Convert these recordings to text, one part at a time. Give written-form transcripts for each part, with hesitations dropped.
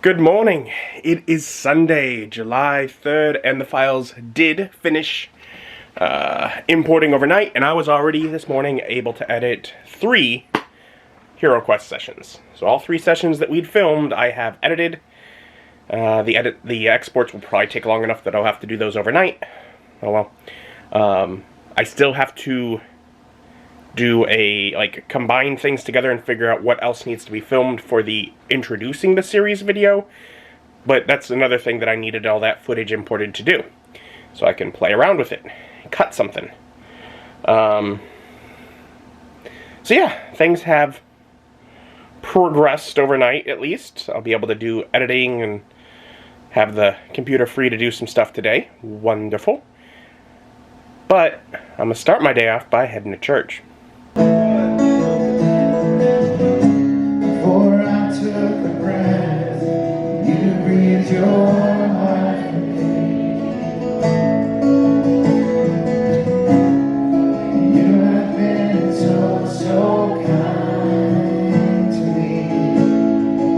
Good morning. It is Sunday, July 3rd, and the files did finish importing overnight, and I was already this morning able to edit 3 Hero Quest sessions. So all 3 sessions that we'd filmed, I have edited. The exports will probably take long enough that I'll have to do those overnight. Oh well. I still have to do combine things together and figure out what else needs to be filmed for the introducing the series video, but that's another thing that I needed all that footage imported to do, so I can play around with it, cut something. So yeah, things have progressed overnight at least. I'll be able to do editing and have the computer free to do some stuff today. Wonderful. But I'm gonna start my day off by heading to church.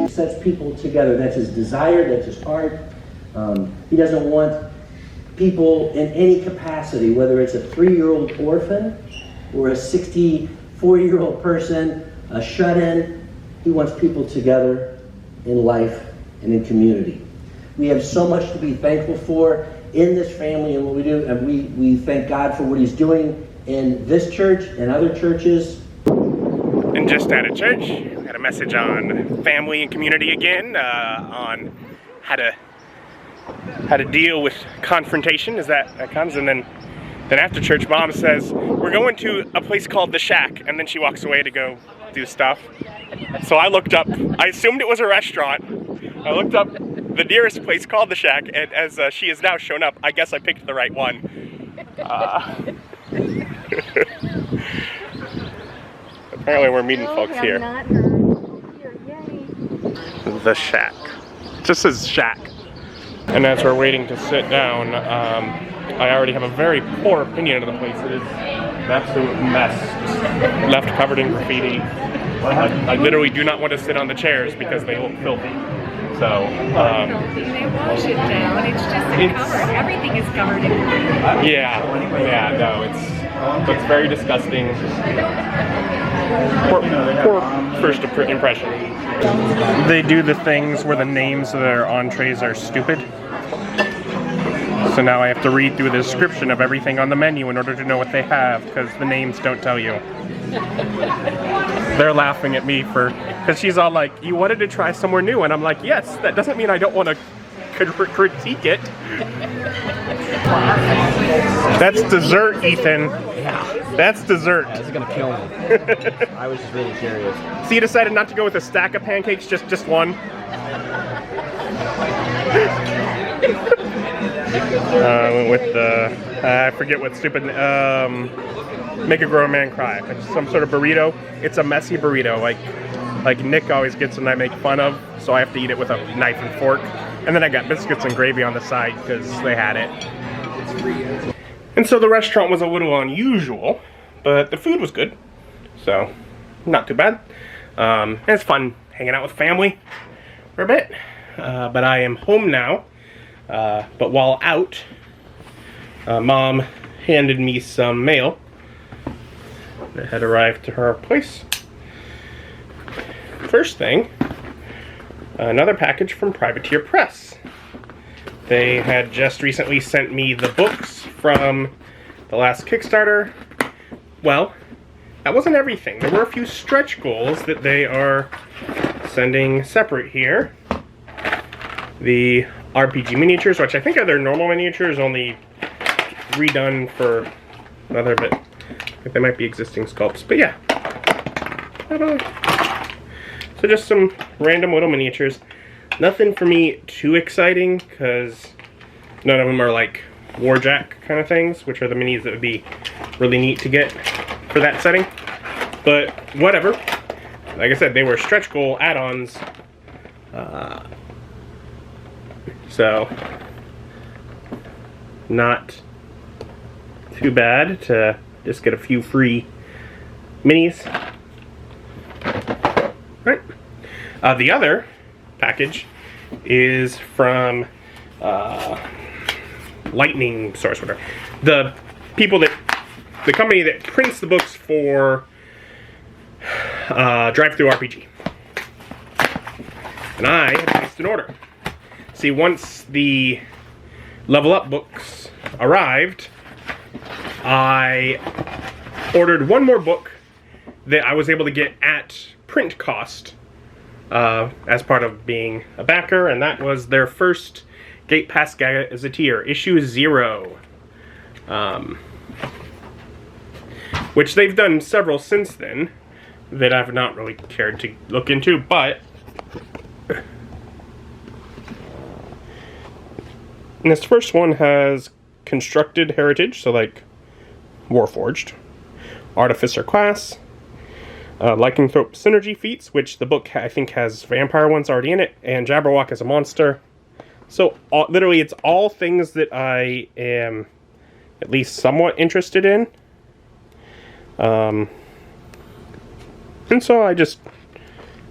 Sets people together. That's his desire, that's his heart. He doesn't want people in any capacity, whether it's a 3-year-old orphan or a 64-year-old person, a shut-in. He wants people together in life and in community. We have so much to be thankful for in this family and what we do, and we thank God for what he's doing in this church and other churches. And just out of church, we had a message on family and community again, on how to deal with confrontation as that comes, and then after church, Mom says, we're going to a place called The Shack, and then she walks away to go do stuff. So I looked up, I assumed it was a restaurant. I looked up the nearest place called The Shack, and as she has now shown up, I guess I picked the right one. Apparently we're meeting folks here. The Shack. It just says Shack. And as we're waiting to sit down, I already have a very poor opinion of the place. It is an absolute mess. Left covered in graffiti. I literally do not want to sit on the chairs because they look filthy. So, they wash it down. It's just covered. Everything is covered in graffiti. Yeah, no, it's very disgusting. Poor first impression. They do the things where the names of their entrees are stupid. So now I have to read through the description of everything on the menu in order to know what they have, because the names don't tell you. They're laughing at me because she's all like, you wanted to try somewhere new, and I'm like, yes, that doesn't mean I don't want to critique it. That's dessert, Ethan. Yeah. That's dessert. This is gonna kill me. I was just really curious. So you decided not to go with a stack of pancakes, just one? I went with the, I forget what stupid, make a grown man cry. It's some sort of burrito. It's a messy burrito, like Nick always gets and I make fun of, so I have to eat it with a knife and fork. And then I got biscuits and gravy on the side because they had it. And so the restaurant was a little unusual, but the food was good, so not too bad. And it's fun hanging out with family for a bit. But I am home now. But while out, Mom handed me some mail that had arrived to her place. First thing, another package from Privateer Press. They had just recently sent me the books from the last Kickstarter. Well, that wasn't everything. There were a few stretch goals that they are sending separate here. The RPG miniatures, which I think are their normal miniatures, only redone for another bit. I think they might be existing sculpts, but yeah. So just some random little miniatures. Nothing for me too exciting, because none of them are like Warjack kind of things, which are the minis that would be really neat to get for that setting. But whatever. Like I said, they were stretch goal add-ons. So, not too bad to just get a few free minis. Right. The other package is from Lightning Source, whatever. The company that prints the books for Drive-Thru RPG. And I had placed an order. See, once the Level Up books arrived, I ordered one more book that I was able to get at print cost as part of being a backer, and that was their first Gate Pass Gazetteer, issue 0. Which they've done several since then that I've not really cared to look into, but and this first one has constructed heritage, so like Warforged, Artificer class, Lycanthrope synergy feats, which the book I think has vampire ones already in it, and Jabberwock as a monster. So literally it's all things that I am at least somewhat interested in. And so I just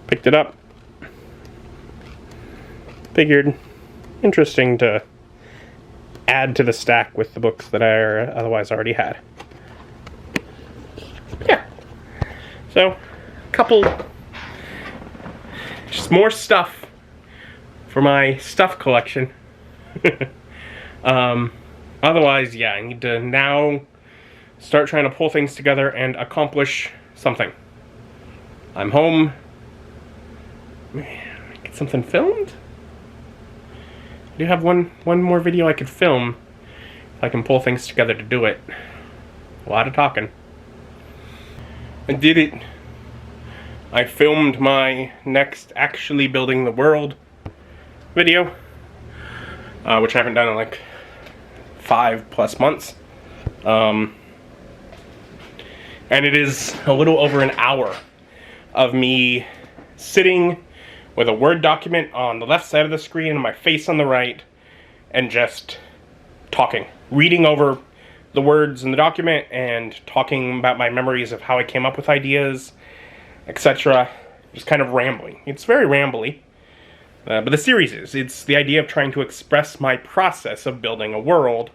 picked it up. Figured interesting to add to the stack with the books that I otherwise already had. Yeah. So, just more stuff for my stuff collection. Otherwise, yeah, I need to now start trying to pull things together and accomplish something. I'm home. Man, get something filmed? I do have one more video I could film if I can pull things together to do it. A lot of talking. I did it. I filmed my next Actually Building the World video, which I haven't done in like 5+ months. And it is a little over an hour of me sitting with a Word document on the left side of the screen and my face on the right, and just talking, reading over the words in the document and talking about my memories of how I came up with ideas, etc. Just kind of rambling. It's very rambly, but the series it's the idea of trying to express my process of building a world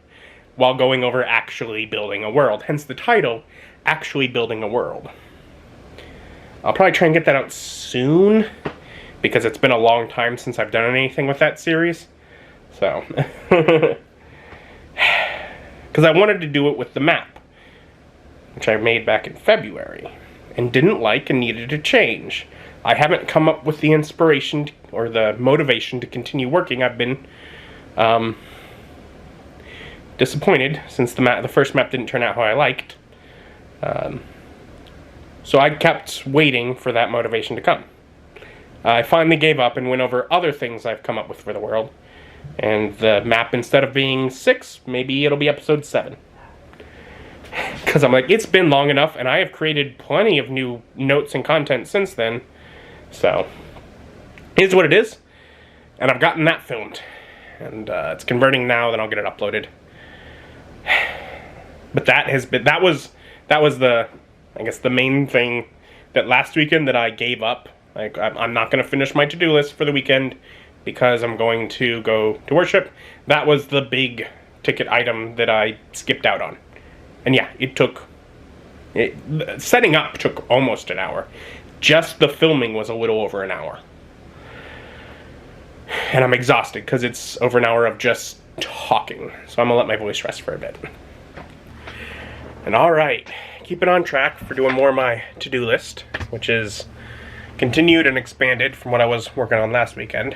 while going over actually building a world, hence the title, Actually Building a World. I'll probably try and get that out soon, because it's been a long time since I've done anything with that series. So, because I wanted to do it with the map, which I made back in February, and didn't like and needed to change. I haven't come up with the inspiration or the motivation to continue working. I've been disappointed since the first map didn't turn out how I liked. So I kept waiting for that motivation to come. I finally gave up and went over other things I've come up with for the world. And the map, instead of being 6, maybe it'll be episode 7. Because I'm like, it's been long enough, and I have created plenty of new notes and content since then. So, here's what it is. And I've gotten that filmed. And it's converting now, then I'll get it uploaded. But that was the, I guess, the main thing that last weekend that I gave up. Like, I'm not going to finish my to-do list for the weekend because I'm going to go to worship. That was the big ticket item that I skipped out on. And yeah, setting up took almost an hour. Just the filming was a little over an hour. And I'm exhausted because it's over an hour of just talking. So I'm going to let my voice rest for a bit. And alright, keep it on track for doing more of my to-do list, which is continued and expanded from what I was working on last weekend.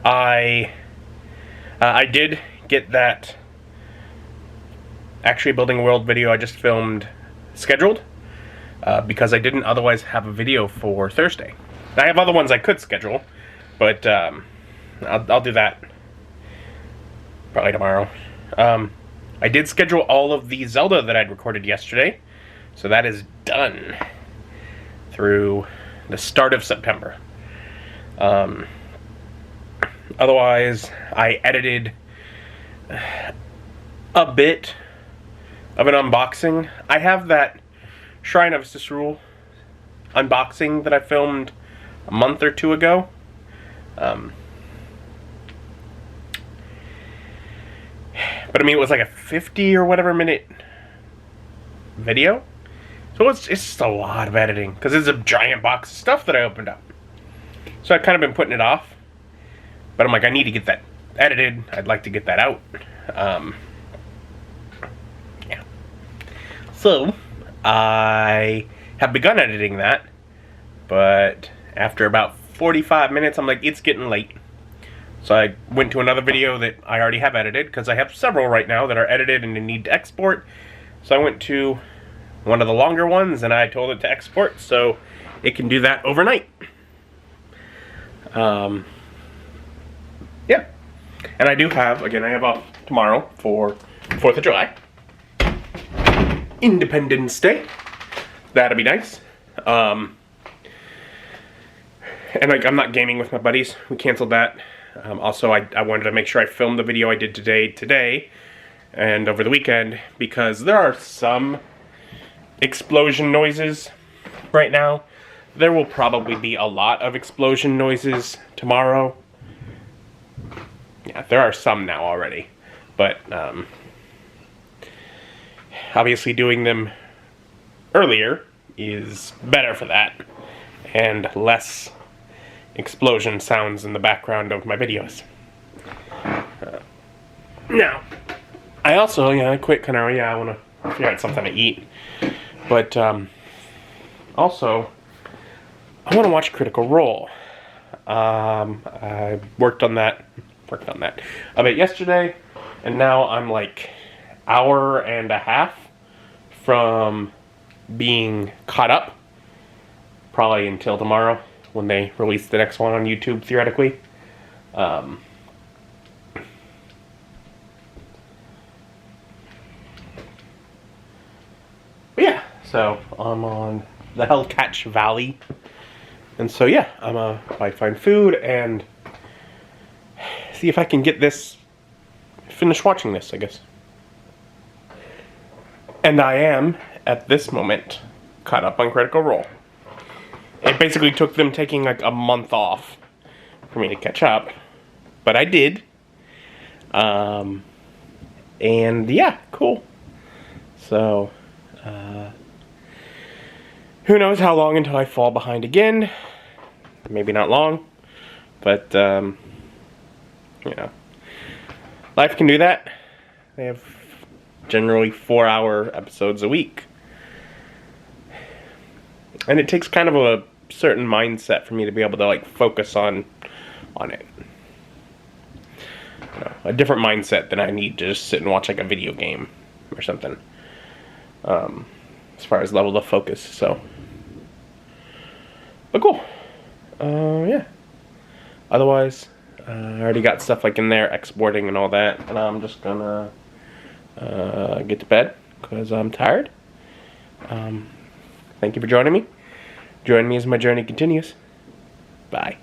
I did get that Actually Building a World video I just filmed scheduled, because I didn't otherwise have a video for Thursday. I have other ones I could schedule, but I'll do that probably tomorrow. I did schedule all of the Zelda that I'd recorded yesterday, so that is done through the start of September. Otherwise, I edited a bit of an unboxing. I have that Shrine of Cicrule unboxing that I filmed a month or 2 ago. But I mean, it was like a 50 or whatever minute video. So it's just a lot of editing, because it's a giant box of stuff that I opened up. So I've kind of been putting it off. But I'm like, I need to get that edited. I'd like to get that out. Yeah. So I have begun editing that. But after about 45 minutes, I'm like, it's getting late. So I went to another video that I already have edited, because I have several right now that are edited and need to export. So I went to one of the longer ones, and I told it to export, so it can do that overnight. Yeah. And I do have, again, I have off tomorrow for 4th of July. Independence Day. That'll be nice. And like, I'm not gaming with my buddies. We canceled that. Also, I wanted to make sure I filmed the video I did today and over the weekend, because there are some explosion noises right now. There will probably be a lot of explosion noises tomorrow. Yeah, there are some now already. But, obviously doing them earlier is better for that. And less explosion sounds in the background of my videos. Now, I also, I quit kind of, I want to figure out something to eat. But, also, I want to watch Critical Role. I worked on that a bit yesterday, and now I'm like hour and a half from being caught up. Probably until tomorrow, when they release the next one on YouTube, theoretically. But yeah, so I'm on the Hellcatch Valley. And so yeah, I'm I find food and see if I can get this, finish watching this, I guess. And I am, at this moment, caught up on Critical Role. It basically took them taking like a month off for me to catch up. But I did. And yeah, cool. So, who knows how long until I fall behind again. Maybe not long. But, life can do that. They have generally 4-hour episodes a week. And it takes kind of a certain mindset for me to be able to like focus on it. A different mindset than I need to just sit and watch like a video game or something. As far as level of focus, so. But cool. Yeah. Otherwise, I already got stuff like in there, exporting and all that, and I'm just gonna get to bed because I'm tired. Thank you for joining me. Join me as my journey continues. Bye.